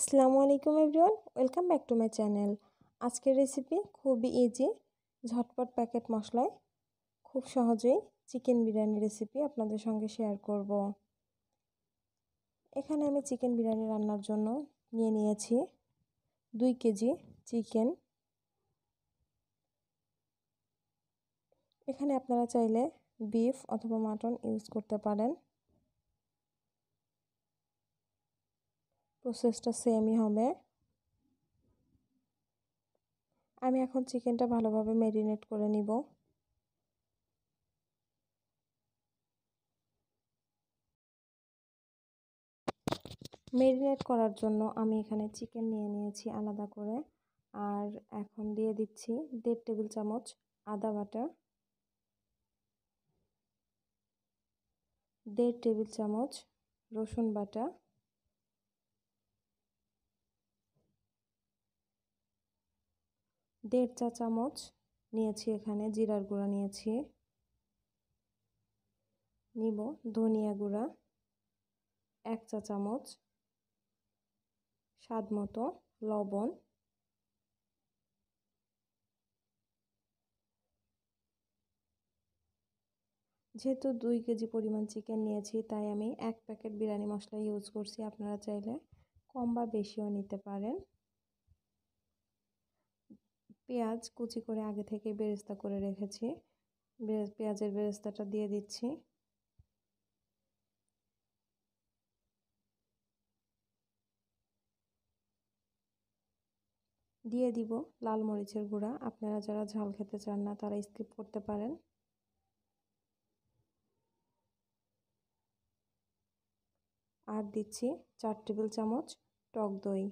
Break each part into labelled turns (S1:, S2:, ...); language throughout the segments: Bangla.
S1: আসসালামু আলাইকুম everyone, welcome back to my channel. আজকের রেসিপি খুবই ইজি, ঝটপট প্যাকেট মশলায় খুব সহজেই চিকেন বিরিয়ানি রেসিপি আপনাদের সঙ্গে শেয়ার করব। এখানে আমি চিকেন বিরিয়ানি রান্নার জন্য নিয়েছি 2 কেজি চিকেন। এখানে আপনারা চাইলে বিফ অথবা মাটন ইউজ করতে পারেন। প্রসেসটা সেমই হবে। আমি এখন চিকেনটা ভালোভাবে ম্যারিনেট করে নিব। ম্যারিনেট করার জন্য আমি এখানে চিকেন নিয়েছি আলাদা করে, আর এখন দিয়ে দিচ্ছি 1.5 টেবিল চামচ আদা বাটা, 1.5 টেবিল চামচ রসুন বাটা, 1.5 চা চামচ নিয়েছি এখানে জিরার গুঁড়া নিয়েছি, নিব ধনিয়া গুঁড়া 1 চা চামচ, স্বাদ মতো লবণ, যেহেতু 2 কেজি পরিমাণ চিকেন নিয়েছি তাই আমি 1 প্যাকেট বিরিয়ানি মশলা ইউজ করছি। আপনারা চাইলে কম বা বেশিও নিতে পারেন। পেঁয়াজ কুচি করে আগে থেকে বেরেস্তা করে রেখেছি, পেঁয়াজের বেরেস্তাটা দিয়ে দিচ্ছি। দিয়ে দিব লাল মরিচের গুঁড়া, আপনারা যারা ঝাল খেতে চান না তারা স্কিপ করতে পারেন। আর দিচ্ছি 4 টেবিল চামচ টক দই।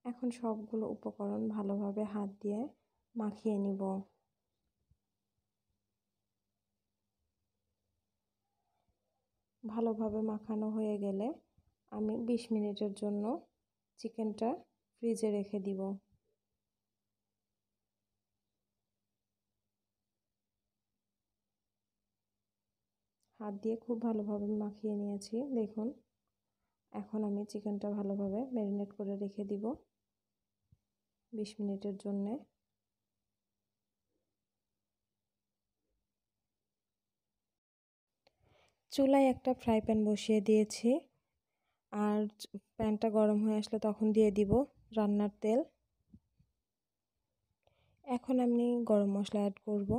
S1: এখন সবগুলো উপকরণ ভালোভাবে হাত দিয়ে মাখিয়ে নিব। ভালোভাবে মাখানো হয়ে গেলে আমি 20 মিনিটের জন্য চিকেনটা ফ্রিজে রেখে দিব। হাত দিয়ে খুব ভালোভাবে মাখিয়ে নিয়েছি, দেখুন। এখন আমি চিকেনটা ভালোভাবে ম্যারিনেট করে রেখে দিব 20 মিনিটের জন্যে। চুলায় একটা ফ্রাই প্যান বসিয়ে দিয়েছি, আর প্যানটা গরম হয়ে আসলে তখন দিয়ে দিব রান্নার তেল। এখন আমি গরম মশলা অ্যাড করব,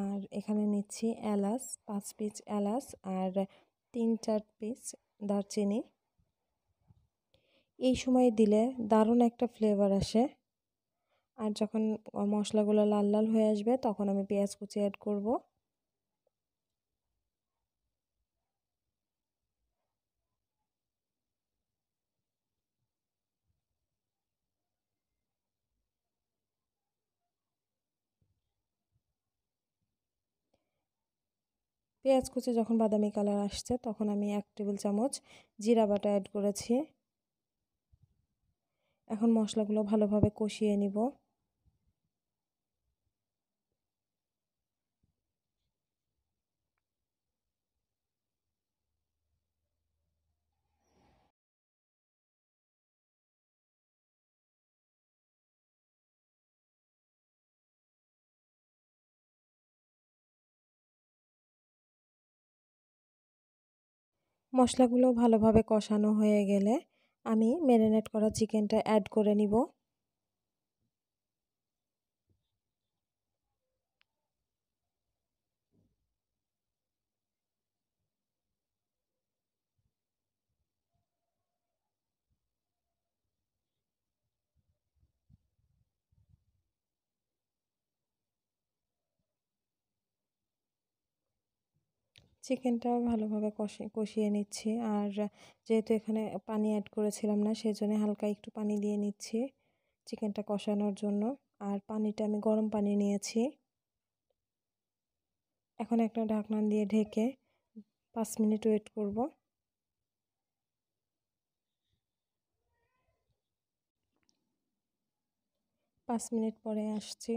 S1: আর এখানে নিচ্ছি এলাচ 5 পিস এলাচ আর 3-4 পিস দারচিনি। এই সময় দিলে দারুণ একটা ফ্লেভার আসে। আর যখন মশলাগুলো লাল লাল হয়ে আসবে তখন আমি পেঁয়াজ কুচি অ্যাড করব। পেঁয়াজ কুচি যখন বাদামি কালার আসছে তখন আমি 1 টেবিল চামচ জিরা বাটা অ্যাড করেছি। এখন মশলাগুলো ভালোভাবে কষিয়ে নিব। মশলাগুলো ভালোভাবে কষানো হয়ে গেলে আমি ম্যারিনেট করা চিকেনটা অ্যাড করে নিব। চিকেনটা ভালোভাবে কষিয়ে নিচ্ছি, আর যেহেতু এখানে পানি অ্যাড করেছিলাম না সেজন্য হালকা একটু পানি দিয়ে নিচ্ছি চিকেনটা কষানোর জন্য। আর পানিটা আমি গরম পানি নিয়েছি। এখন একটা ঢাকনা দিয়ে ঢেকে 5 মিনিট ওয়েট করব। 5 মিনিট পরে আসছি।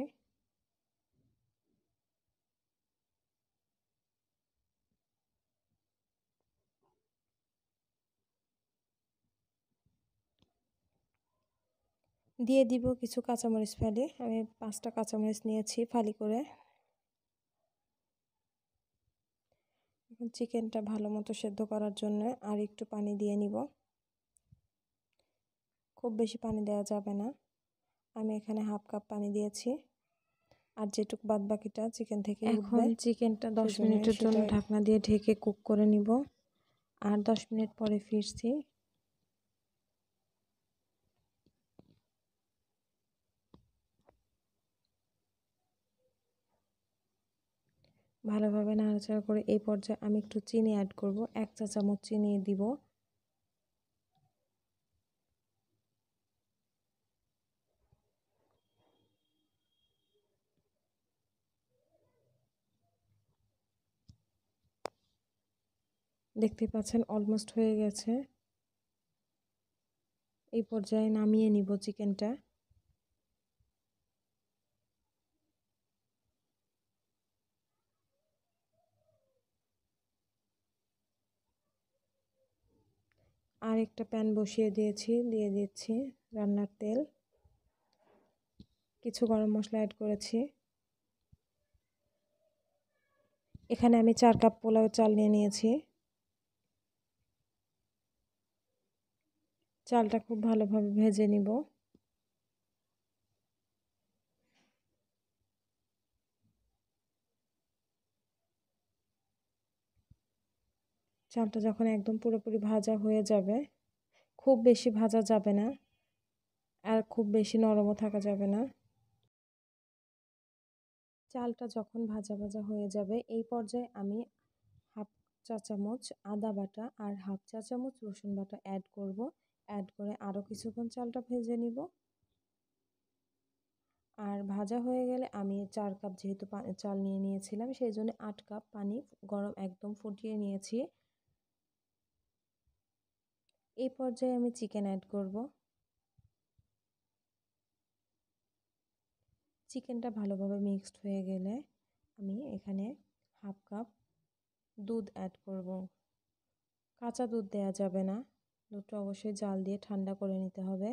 S1: দিয়ে দিব কিছু কাঁচামরিচ ফালি। আমি 5টা কাঁচামরিচ নিয়েছি ফালি করে। এখন চিকেনটা ভালো মতো সেদ্ধ করার জন্য আর একটু পানি দিয়ে নিব। খুব বেশি পানি দেওয়া যাবে না। আমি এখানে হাফ কাপ পানি দিয়েছি, আর যেটুকু বাদ বাকিটা চিকেন থেকে উঠবে। এখন চিকেনটা 10 মিনিটের জন্য ঢাকনা দিয়ে ঢেকে কুক করে নিব। আর 10 মিনিট পরে ফিরছি। ভালোভাবে নাড়াচাড়া করে এই পর্যায়ে আমি একটু চিনি অ্যাড করব। 1 চা চামচ চিনি দিব। দেখতে পাচ্ছেন অলমোস্ট হয়ে গেছে। এই পর্যায়ে নামিয়ে নিব চিকেনটা। আর একটা প্যান বসিয়ে দিয়েছি, দিয়ে দিচ্ছি রান্নার তেল। কিছু গরম মশলা অ্যাড করেছি। এখানে আমি 4 কাপ পোলাও চাল নিয়ে নিয়েছি। চালটা খুব ভালোভাবে ভেজে নিব। চালটা যখন একদম পুরোপুরি ভাজা হয়ে যাবে, খুব বেশি ভাজা যাবে না আর খুব বেশি নরমও থাকা যাবে না। চালটা যখন ভাজা ভাজা হয়ে যাবে, এই পর্যায়ে আমি হাফ চা চামচ আদা বাটা আর হাফ চা চামচ রসুন বাটা অ্যাড করব। অ্যাড করে আরও কিছুক্ষণ চালটা ভেজে নিব। আর ভাজা হয়ে গেলে আমি 4 কাপ যেহেতু চাল নিয়ে নিয়েছিলাম, সেই জন্য 8 কাপ পানি গরম একদম ফুটিয়ে নিয়েছি। এই পর্যায়ে আমি চিকেন অ্যাড করব। চিকেনটা ভালোভাবে মিক্সড হয়ে গেলে আমি এখানে হাফ কাপ দুধ অ্যাড করব। কাঁচা দুধ দেওয়া যাবে না, দুধটা অবশ্যই জাল দিয়ে ঠান্ডা করে নিতে হবে।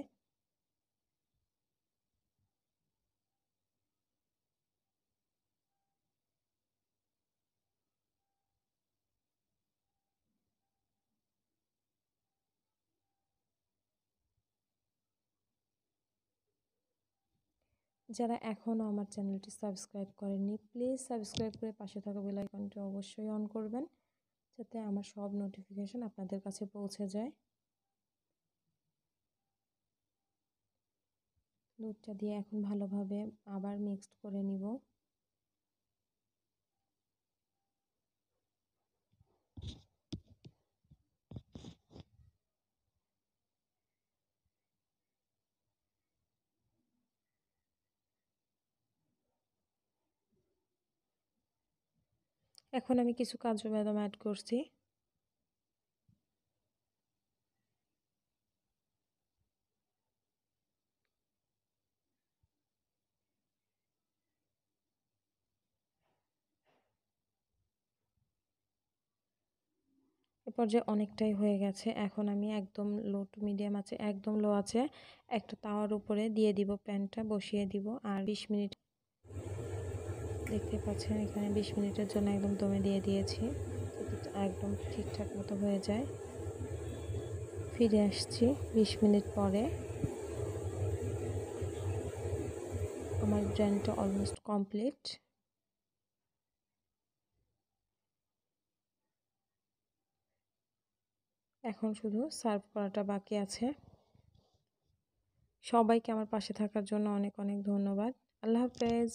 S1: যারা এখনও আমার চ্যানেলটি সাবস্ক্রাইব করেননি, প্লিজ সাবস্ক্রাইব করে পাশে থাকা বেল আইকনটি অবশ্যই অন করবেন, যাতে আমার সব নোটিফিকেশন আপনাদের কাছে পৌঁছে যায়। দুধটা দিয়ে এখন ভালোভাবে আবার মিক্সড করে নিব। এখন আমি কিছু কাজু বাদাম অ্যাড করছি। এ পর্যায়ে অনেকটাই হয়ে গেছে। এখন আমি একদম লো টু মিডিয়াম আছে, একদম লো আছে একটা তাওয়ার উপরে দিয়ে দিব, প্যানটা বসিয়ে দিব। আর 20 মিনিট, দেখতে পাচ্ছেন এখানে 20 মিনিটের জন্য একদম দমে দিয়ে দিয়েছি, একদম ঠিকঠাক মতো হয়ে যায়। ফিরে আসছি 20 মিনিট পরে। আমার বিরিয়ানিটা অলমোস্ট কমপ্লিট। এখন শুধু সার্ভ করাটা বাকি আছে। সবাইকে আমার পাশে থাকার জন্য অনেক অনেক ধন্যবাদ। আল্লাহ হাফেজ।